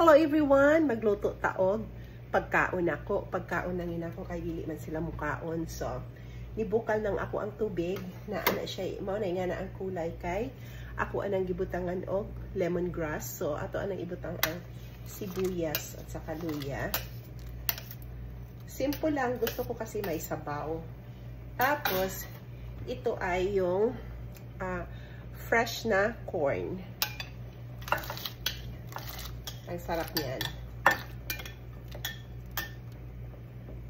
Hello everyone! Magluto taog. Pagkaon ako. Pagkaon nang inako kay dili man sila mukaon. So, nibukal nang ako ang tubig na ana siya. Mao na nga na ang kulay kay ako anang gibutangan og lemongrass. So, ato anang ibutang ang sibuyas at saka luya. Simple lang. Gusto ko kasi may sabaw. Tapos, ito ay yung fresh na corn. Ang sarap niyan.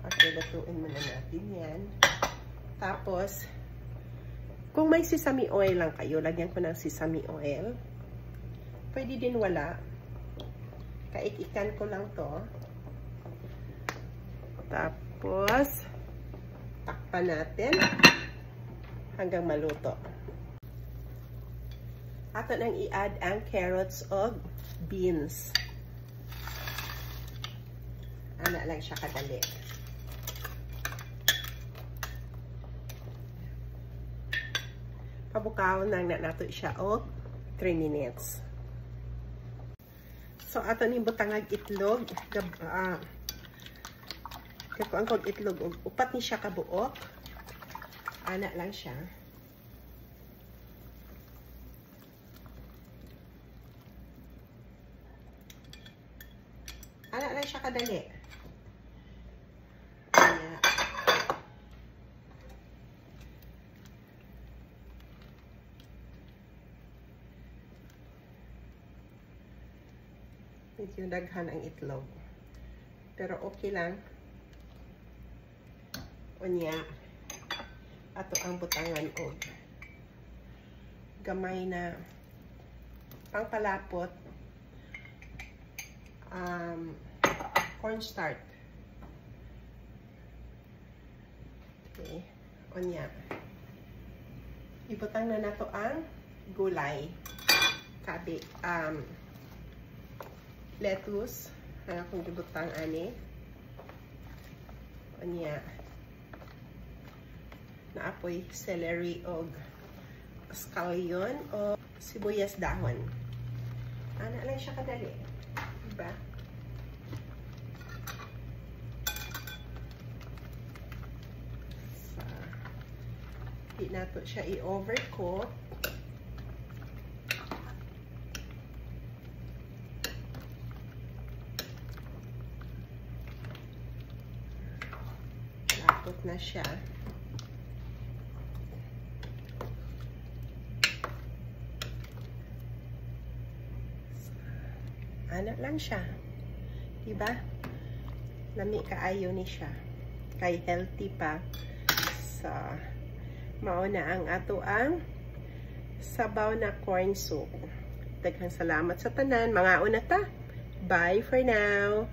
Okay, lutuin muna natin yan. Tapos, kung may sesame oil lang kayo, lagyan ko ng sesame oil. Pwede din wala. Kaikikan ko lang to. Tapos, takpan natin hanggang maluto. Ato nang i-add ang carrots o beans. Ana lang siya kadali. Pabukawon lang na nato siya og 3 minutes. So ato ni butangag itlog, kako ang kog itlog og upat ni siya kabuok. Ana lang siya. Ana lang siya kadali. Ayan. Medyo daghan ang itlog. Pero okay lang. Unya. Ato ang butangan og gamay na pangpalapot. Cornstarch. Okay. Unya. Ibutang na nato ang gulay. Kabi, lettuce. Ang akong ibutang ani. Unya. Naapoy celery o scallion o sibuyas dahon. Ana lang siya kadali. Diba? So, di nato siya i-overcook. Lapot na siya. Anak lang siya. Diba? Lami kaayo ni siya. Kay healthy pa. So, mauna ang ato ang sabaw na corn soup. Daghang salamat sa tanan. Mga una ta. Bye for now.